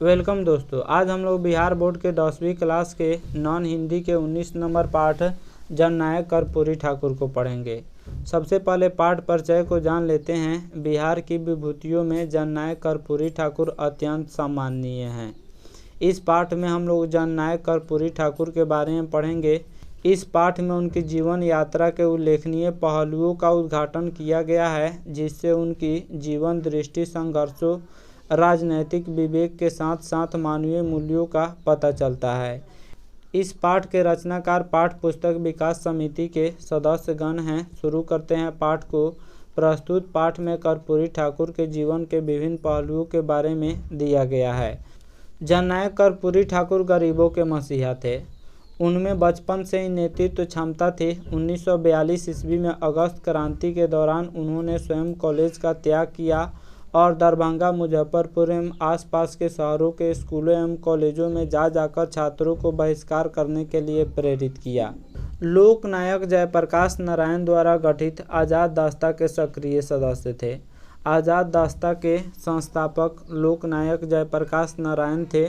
Welcome दोस्तों, आज हम लोग बिहार बोर्ड के 10वीं क्लास के नॉन हिंदी के 19 नंबर पाठ जननायक कर्पूरी ठाकुर को पढ़ेंगे। सबसे पहले पाठ परिचय को जान लेते हैं। बिहार की विभूतियों में जननायक कर्पूरी ठाकुर अत्यंत सम्माननीय हैं। इस पाठ में हम लोग जननायक कर्पूरी ठाकुर के बारे में पढ़ेंगे। इस पाठ में उनकी जीवन यात्रा के उल्लेखनीय पहलुओं का उद्घाटन किया गया है, जिससे उनकी जीवन दृष्टि, संघर्षों, राजनैतिक विवेक के साथ साथ मानवीय मूल्यों का पता चलता है। इस पाठ के रचनाकार पाठ पुस्तक विकास समिति के सदस्यगण हैं। शुरू करते हैं पाठ को। प्रस्तुत पाठ में कर्पूरी ठाकुर के जीवन के विभिन्न पहलुओं के बारे में दिया गया है। जननायक कर्पूरी ठाकुर गरीबों के मसीहा थे। उनमें बचपन से ही नेतृत्व क्षमता थी। 1942 ईस्वी में अगस्त क्रांति के दौरान उन्होंने स्वयं कॉलेज का त्याग किया और दरभंगा, मुजफ्फरपुर एवं आसपास के शहरों के स्कूलों एवं कॉलेजों में जाकर छात्रों को बहिष्कार करने के लिए प्रेरित किया। लोकनायक जयप्रकाश नारायण द्वारा गठित आज़ाद दस्ता के सक्रिय सदस्य थे। आज़ाद दस्ता के संस्थापक लोकनायक जयप्रकाश नारायण थे।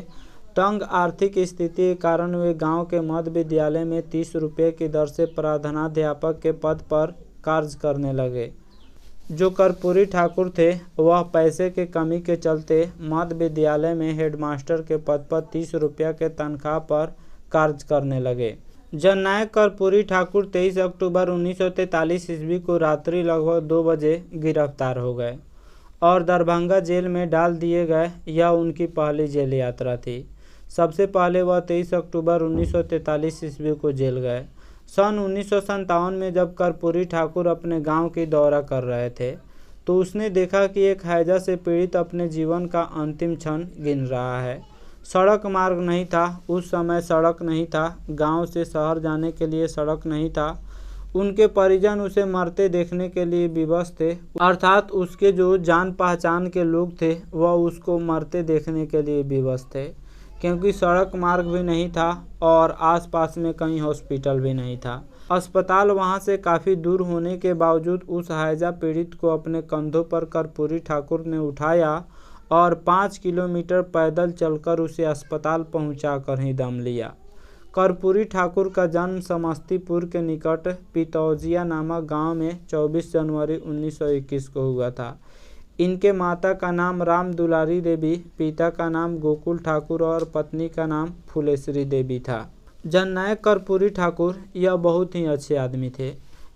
तंग आर्थिक स्थिति के कारण वे गांव के मध्य विद्यालय में 30 रुपये की दर से प्रधानाध्यापक के पद पर कार्य करने लगे। जो कर्पूरी ठाकुर थे, वह पैसे के कमी के चलते मध्य विद्यालय में हेडमास्टर के पद पर 30 रुपया के तनख्वाह पर कार्य करने लगे। जननायक कर्पूरी ठाकुर 23 अक्टूबर 1943 ईस्वी को रात्रि लगभग 2 बजे गिरफ्तार हो गए और दरभंगा जेल में डाल दिए गए। यह उनकी पहली जेल यात्रा थी। सबसे पहले वह 23 अक्टूबर 1943 ईस्वी को जेल गए। सन 1957 में जब कर्पूरी ठाकुर अपने गांव की दौरा कर रहे थे, तो उसने देखा कि एक हैजा से पीड़ित अपने जीवन का अंतिम क्षण गिन रहा है। सड़क मार्ग नहीं था, उस समय सड़क नहीं था। गांव से शहर जाने के लिए सड़क नहीं था। उनके परिजन उसे मरते देखने के लिए विवश थे, अर्थात उसके जो जान पहचान के लोग थे वह उसको मरते देखने के लिए विवश थे, क्योंकि सड़क मार्ग भी नहीं था और आसपास में कहीं हॉस्पिटल भी नहीं था। अस्पताल वहां से काफ़ी दूर होने के बावजूद उस हैजा पीड़ित को अपने कंधों पर कर्पूरी ठाकुर ने उठाया और 5 किलोमीटर पैदल चलकर उसे अस्पताल पहुंचाकर ही दम लिया। कर्पूरी ठाकुर का जन्म समस्तीपुर के निकट पितौजिया नामक गांव में 24 जनवरी 1921 को हुआ था। इनके माता का नाम राम दुलारी देवी, पिता का नाम गोकुल ठाकुर और पत्नी का नाम फुलेश्वरी देवी था। जननायक कर्पूरी ठाकुर यह बहुत ही अच्छे आदमी थे।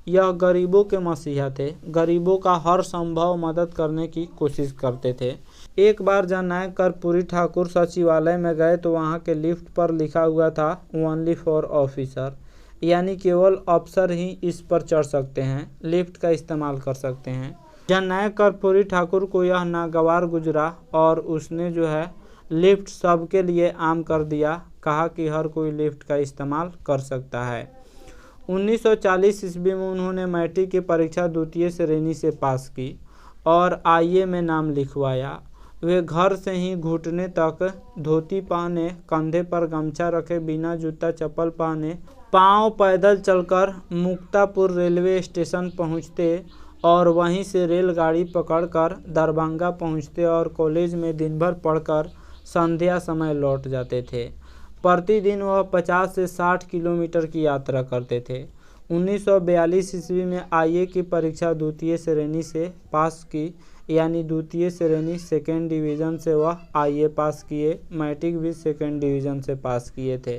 यह गरीबों के मसीहा थे। गरीबों का हर संभव मदद करने की कोशिश करते थे। एक बार जननायक कर्पूरी ठाकुर सचिवालय में गए तो वहां के लिफ्ट पर लिखा हुआ था ओनली फॉर ऑफिसर, यानी केवल अफसर ही इस पर चढ़ सकते हैं, लिफ्ट का इस्तेमाल कर सकते हैं। जननायक कर्पूरी ठाकुर को यह नागवार गुजरा और उसने लिफ्ट सबके लिए आम कर दिया। कहा कि हर कोई लिफ्ट का इस्तेमाल कर सकता है। 1940 ईस्वी में उन्होंने मैट्रिक की परीक्षा द्वितीय श्रेणी से पास की और आईए में नाम लिखवाया। वे घर से ही घुटने तक धोती पहने, कंधे पर गमछा रखे, बिना जूता चप्पल पहने, पांव पैदल चलकर मुक्तापुर रेलवे स्टेशन पहुंचते और वहीं से रेलगाड़ी पकड़कर दरभंगा पहुंचते और कॉलेज में दिन भर पढ़कर संध्या समय लौट जाते थे। प्रतिदिन वह 50 से 60 किलोमीटर की यात्रा करते थे। 1942 ईस्वी में आईए की परीक्षा द्वितीय श्रेणी से पास की, यानी द्वितीय श्रेणी सेकेंड डिवीज़न से वह आईए पास किए। मैट्रिक भी सेकेंड डिवीज़न से पास किए थे।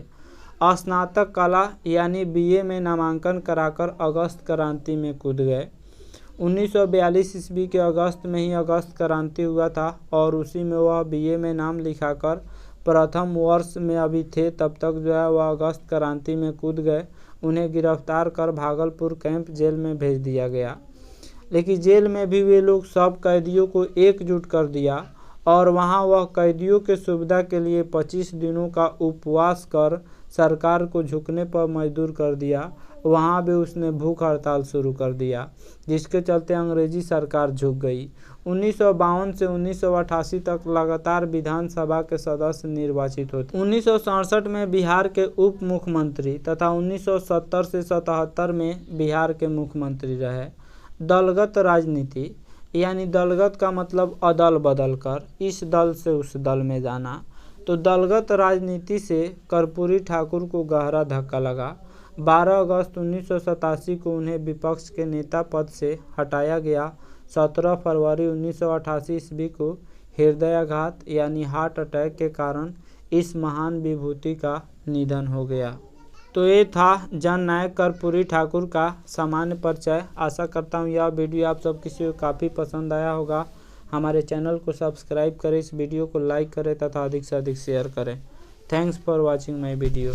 स्नातक कला यानी बीए में नामांकन कराकर अगस्त क्रांति में कूद गए। 1942 ईस्वी के अगस्त में ही अगस्त क्रांति हुआ था और उसी में वह बीए में नाम लिखाकर प्रथम वर्ष में अभी थे, तब तक वह अगस्त क्रांति में कूद गए। उन्हें गिरफ्तार कर भागलपुर कैंप जेल में भेज दिया गया, लेकिन जेल में भी वे लोग सब कैदियों को एकजुट कर दिया और वहां वह कैदियों के सुविधा के लिए 25 दिनों का उपवास कर सरकार को झुकने पर मजबूर कर दिया। वहां भी उसने भूख हड़ताल शुरू कर दिया, जिसके चलते अंग्रेजी सरकार झुक गई। 1952 से 1988 तक लगातार विधानसभा के सदस्य निर्वाचित होते। 1967 में बिहार के उप मुख्यमंत्री तथा 1970 से 77 में बिहार के मुख्यमंत्री रहे। दलगत राजनीति यानी दलगत का मतलब अदल बदल कर, इस दल से उस दल में जाना। तो दलगत राजनीति से कर्पूरी ठाकुर को गहरा धक्का लगा। 12 अगस्त 1987 को उन्हें विपक्ष के नेता पद से हटाया गया। 17 फरवरी 1988 ईस्वी को हृदयाघात यानी हार्ट अटैक के कारण इस महान विभूति का निधन हो गया। तो ये था जननायक कर्पूरी ठाकुर का सामान्य परिचय। आशा करता हूँ यह वीडियो आप सब किसी को काफ़ी पसंद आया होगा। हमारे चैनल को सब्सक्राइब करें, इस वीडियो को लाइक करें तथा अधिक से अधिक शेयर करें। Thanks for watching my video.